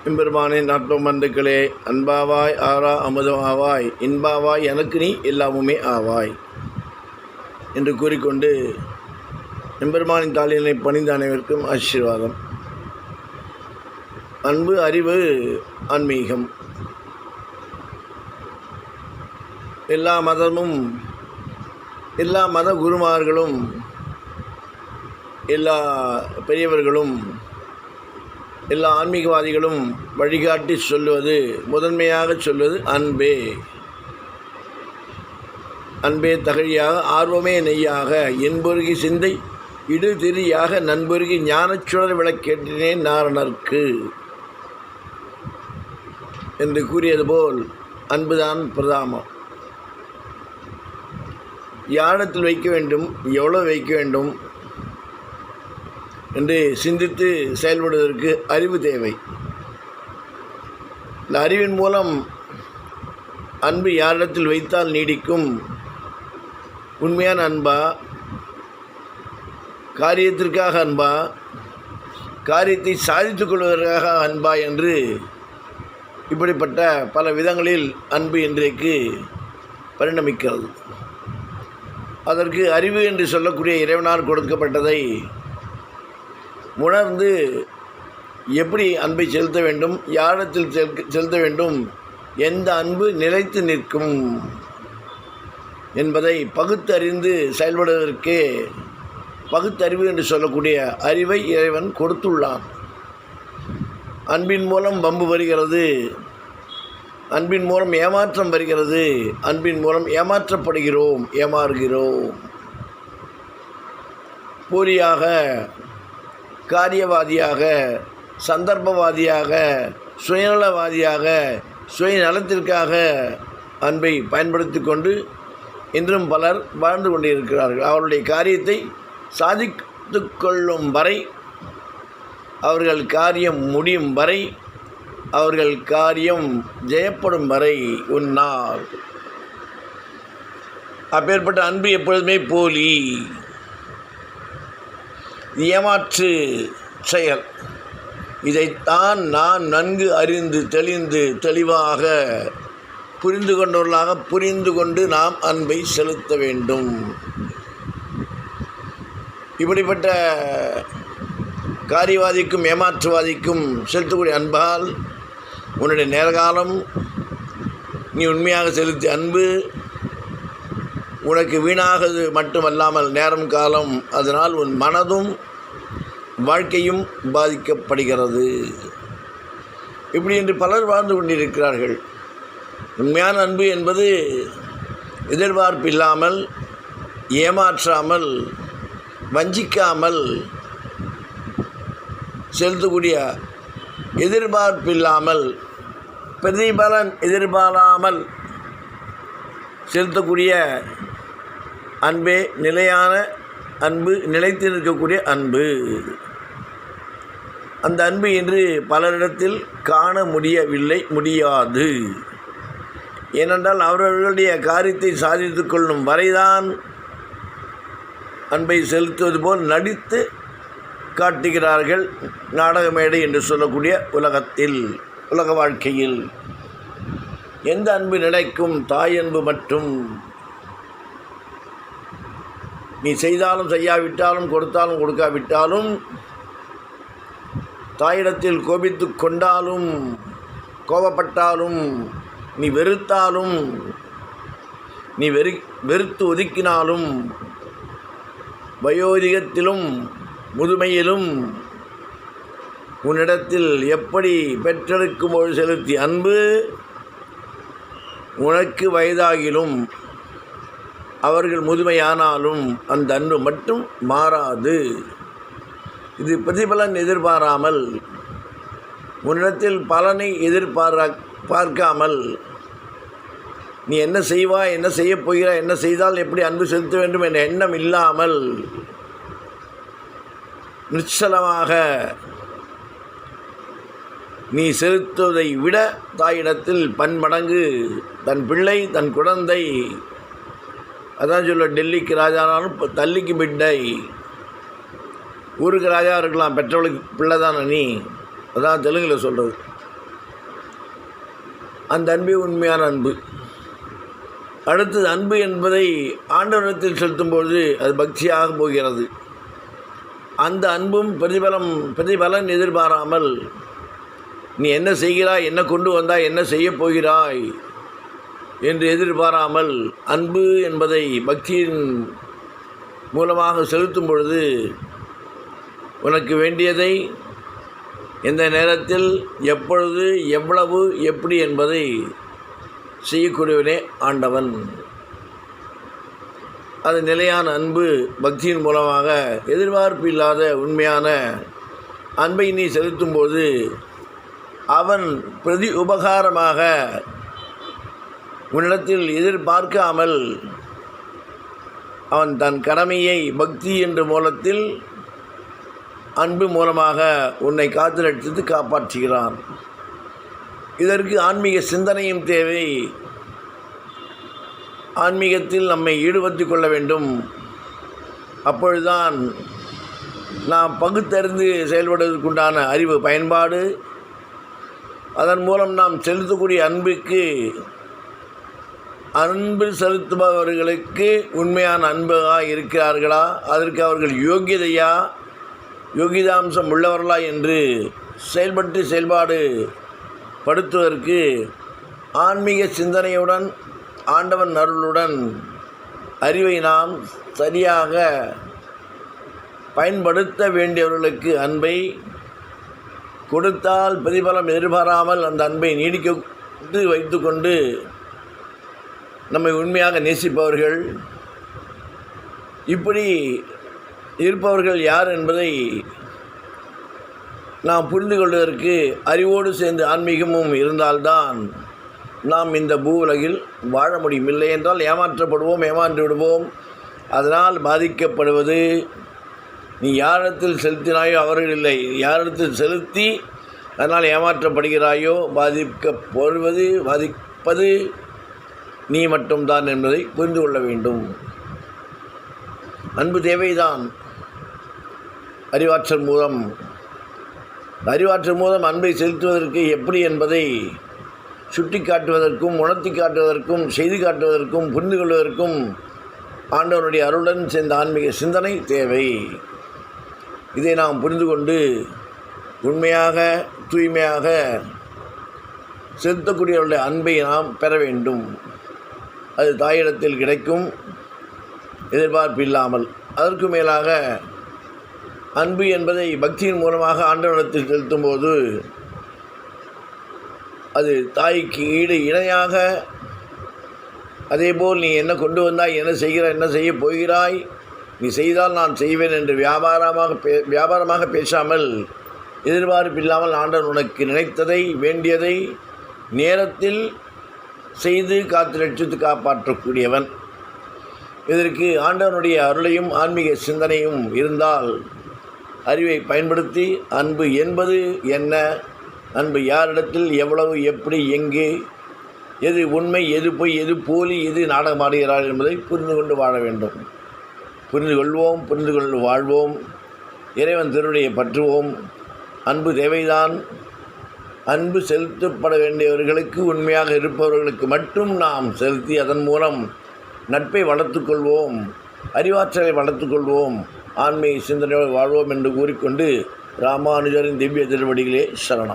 எம்பெருமானின் நாட்டமந்துக்களே, அன்பாவாய் ஆறா அமுதம் ஆவாய், இன்பாவாய் எனக்கு நீ எல்லாமுமே ஆவாய் என்று கூறிக்கொண்டு எம்பெருமானின் தாளினை பணிந்த அனைவருக்கும் ஆசீர்வாதம். அன்பு, அறிவு, ஆன்மீகம். எல்லா மதமும், எல்லா மத குருமார்களும், எல்லா பெரியவர்களும், எல்லா ஆன்மீகவாதிகளும் வழிகாட்டி சொல்லுவது, முதன்மையாக சொல்வது அன்பே. அன்பே தகழியாக, ஆர்வமே நெய்யாக, என்பொருகி சிந்தை இடுதிரியாக, நண்பொருகி ஞானச்சுடர் விளக்கேற்றினேன் நாரணர்க்கு என்று கூறியது போல் அன்புதான் பிரதாமம். யாரிடத்தில் வைக்க வேண்டும், எவ்வளவு வைக்க வேண்டும் என்று சிந்தித்து செயல்படுவதற்கு அறிவு தேவை. இந்த அறிவின் மூலம் அன்பு யாரிடத்தில் வைத்தால் நீடிக்கும்? உண்மையான அன்பா, காரியத்திற்காக அன்பா, காரியத்தை சாதித்துக் கொள்வதற்காக அன்பா என்று இப்படிப்பட்ட பல விதங்களில் அன்பு இன்றைக்கு பரிணமிக்கிறது. அதற்கு அறிவு என்று சொல்லக்கூடிய இறைவனால் கொடுக்கப்பட்டதை உணர்ந்து எப்படி அன்பை செலுத்த வேண்டும், யாரிடத்தில் செலுத்த வேண்டும், எந்த அன்பு நிலைத்து நிற்கும் என்பதை பகுத்தறிந்து செயல்படுவதற்கே பகுத்தறிவு என்று சொல்லக்கூடிய அறிவை இறைவன் கொடுத்துள்ளான். அன்பின் மூலம் வம்பு வருகிறது, அன்பின் மூலம் ஏமாற்றம் வருகிறது, அன்பின் மூலம் ஏமாற்றப்படுகிறோம், ஏமாறுகிறோம். போலியாக, காரியவாதியாக, சந்தர்ப்பவாதியாக, சுயநலவாதியாக, சுயநலத்திற்காக அன்பை பயன்படுத்தி கொண்டு இன்றும் பலர் வாழ்ந்து கொண்டிருக்கிறார்கள். அவருடைய காரியத்தை சாதித்து கொள்ளும் வரை, அவர்கள் காரியம் முடியும் வரை, அவர்கள் காரியம் ஜெயப்படும் வரை உன்னால். அப்பேற்பட்ட அன்பு எப்பொழுதுமே போலி, ஏமாற்று செயல். இதைத்தான் நான் நன்கு அறிந்து தெளிந்து தெளிவாக புரிந்து கொண்டவர்களாக புரிந்து கொண்டு நாம் அன்பை செலுத்த வேண்டும். இப்படிப்பட்ட காரியவாதிக்கும் ஏமாற்றுவாதிக்கும் செலுத்தக்கூடிய அன்பால் உன்னுடைய நேரகாலம் நீ உண்மையாக செலுத்திய அன்பு உனக்கு வீணாகது மட்டுமல்லாமல் நேரம் காலம், அதனால் உன் மனதும் வாழ்க்கையும் பாதிக்கப்படுகிறது. இப்படி என்று பலர் வாழ்ந்து கொண்டிருக்கிறார்கள். உண்மையான அன்பு என்பது எதிர்பார்ப்பில்லாமல், ஏமாற்றாமல், வஞ்சிக்காமல் செலுத்தக்கூடிய, எதிர்பார்ப்பில்லாமல், பிரதிபலன் எதிர்பாராமல் செலுத்தக்கூடிய அன்பே நிலையான அன்பு, நிலைத்து நிற்கக்கூடிய அன்பு. அந்த அன்பு இன்று பலரிடத்தில் காண முடியவில்லை, முடியாது. ஏனென்றால் அவர்களுடைய காரியத்தை சாதித்து கொள்ளும் வரைதான் அன்பை செலுத்துவது போல் நடித்து காட்டுகிறார்கள். நாடக மேடை என்று சொல்லக்கூடிய உலகத்தில், உலக வாழ்க்கையில் எந்த அன்பு நிலைக்கும்? தாய் அன்பு மட்டும். நீ செய்தாலும் செய்யாவிட்டாலும், கொடுத்தாலும் கொடுக்காவிட்டாலும், தாயிடத்தில் கோபித்து கொண்டாலும், கோபப்பட்டாலும், நீ வெறுத்தாலும், நீ வெறுத்து ஒதுக்கினாலும், வயோதிகத்திலும் முதுமையிலும் உன்னிடத்தில் எப்படி பெற்றெடுக்கும்போது செலுத்திய அன்பு உனக்கு வயதாகிலும், அவர்கள் முதுமையானாலும் அந்த அன்பு மட்டும் மாறாது. இது பிரதிபலன் எதிர்பாராமல், உன்னிடத்தில் பலனை பார்க்காமல், நீ என்ன செய்வாய், என்ன செய்யப் போகிறாய், என்ன செய்தால் எப்படி அன்பு செலுத்த வேண்டும் என்ற எண்ணம் இல்லாமல் நிச்சலமாக நீ செலுத்துவதை விட தாயிடத்தில் பன்மடங்கு தன் பிள்ளை, தன் குழந்தை, அதான் சொல்ல, டெல்லிக்கு ராஜானாலும் தள்ளிக்கு பிட்டை, ஊருக்கு ராஜா இருக்கலாம், பெற்றவளுக்கு பிள்ளை தானே நீ, அதான் தெலுங்கில் சொல்கிறது. அந்த அன்பே உண்மையான அன்பு. அடுத்தது, அன்பு என்பதை ஆண்டவரிடத்தில் செலுத்தும்போது அது பக்தியாக போகிறது. அந்த அன்பும் பிரதிபலன் எதிர்பாராமல், நீ என்ன செய்கிறாய், என்ன கொண்டு வந்தாய், என்ன செய்யப் போகிறாய் என்று எதிர்பாராமல் அன்பு என்பதை பக்தியின் மூலமாக செலுத்தும் பொழுது உனக்கு வேண்டியதை எந்த நேரத்தில், எப்பொழுது, எவ்வளவு, எப்படி என்பதை செய்யக்கூடியவனே ஆண்டவன். அது நிலையான அன்பு. பக்தியின் மூலமாக எதிர்பார்ப்பு இல்லாத உண்மையான அன்பை நீ செலுத்தும்போது அவன் பிரதி உபகாரமாக உன்னிடத்தில் எதிர்பார்க்காமல் அவன் தன் கடமையை பக்தி என்ற மூலத்தில் அன்பு மூலமாக உன்னை காத்து ரட்சித்து காப்பாற்றுகிறான். இதற்கு ஆன்மீக சிந்தனையும் தேவை. ஆன்மீகத்தில் நம்மை ஈடுபடுத்தி கொள்ள வேண்டும். அப்பொழுதுதான் நாம் பகுத்தறிந்து செயல்படுவதற்குண்டான அறிவு பயன்பாடு, அதன் மூலம் நாம் செலுத்தக்கூடிய அன்புக்கு, அன்பு செலுத்துபவர்களுக்கு உண்மையான அன்பாக இருக்கிறார்களா, அதற்கு அவர்கள் யோகிதாம்சம் உள்ளவர்களா என்று செயல்பாடு படுத்துவதற்கு ஆன்மீக சிந்தனையுடன், ஆண்டவன் அருளுடன் அறிவை நாம் சரியாக பயன்படுத்த வேண்டியவர்களுக்கு அன்பை கொடுத்தால் பிரதிபலம் எதிர்பாராமல் அந்த அன்பை நீடிக்க வைத்து கொண்டு நம்மை உண்மையாக நேசிப்பவர்கள், இப்படி இருப்பவர்கள் யார் என்பதை நாம் புரிந்து கொள்வதற்கு அறிவோடு சேர்ந்து ஆன்மீகமும் இருந்தால்தான் நாம் இந்த பூவுலகில் வாழ முடியும். இல்லை என்றால் ஏமாற்றப்படுவோம், ஏமாற்றி விடுவோம். அதனால் பாதிக்கப்படுவது நீ யாரிடத்தில் செலுத்தினாயோ அவர்கள் இல்லை, யாரிடத்தில் செலுத்தி அதனால் ஏமாற்றப்படுகிறாயோ பாதிப்பது நீ மட்டும்தான் என்பதை புரிந்து கொள்ள வேண்டும். அன்பு தேவைதான். அறிவாற்றல் மூலம் அன்பை செலுத்துவதற்கு எப்படி என்பதை சுட்டி காட்டுவதற்கும், உணர்த்தி காட்டுவதற்கும், செய்து காட்டுவதற்கும், புரிந்து கொள்வதற்கும் ஆண்டவனுடைய அருளுடன் சேர்ந்த ஆன்மீக சிந்தனை தேவை. இதை நாம் புரிந்து கொண்டு உண்மையாக, தூய்மையாக செலுத்தக்கூடியவர்களுடைய அன்பை நாம் பெற வேண்டும். அது தாயிடத்தில் கிடைக்கும், எதிர்பார்ப்பு இல்லாமல். அதற்கு மேலாக அன்பு என்பதை பக்தியின் மூலமாக ஆண்டவனிடத்தில் செலுத்தும்போது அது தாய்க்கு இணையாக, அதேபோல் நீ என்ன கொண்டு வந்தாய், என்ன செய்கிறாய், என்ன செய்ய போகிறாய், நீ செய்தால் நான் செய்வேன் என்று வியாபாரமாக பேசாமல், எதிர்பார்ப்பு இல்லாமல் ஆண்டவன் உனக்கு நினைத்ததை, வேண்டியதை நேரத்தில் செய்து காத்து ரட்சித்து காப்பாற்றக்கூடியவன். இதற்கு ஆண்டவனுடைய அருளையும் ஆன்மீக சிந்தனையும் இருந்தால், அறிவை பயன்படுத்தி அன்பு என்பது என்ன, அன்பு யாரிடத்தில், எவ்வளவு, எப்படி, எங்கே, எது உண்மை, எது பொய், எது போலி, எது நாடகமாடுகிறார்கள் என்பதை புரிந்து கொண்டு வாழ வேண்டும். புரிந்து கொண்டு வாழ்வோம். இறைவன் திருவடியை பற்றுவோம். அன்பு தேவைதான். அன்பு செலுத்தப்பட வேண்டியவர்களுக்கு, உண்மையாக இருப்பவர்களுக்கு மட்டும் நாம் செலுத்தி அதன் மூலம் நட்பை வளர்த்துக்கொள்வோம், அறிவாற்றலை வளர்த்துக்கொள்வோம், ஆன்மீக சிந்தனையோடு வாழ்வோம் என்று கூறிக்கொண்டு ராமானுஜரின் திவ்ய திருவடிகளே சரணம்.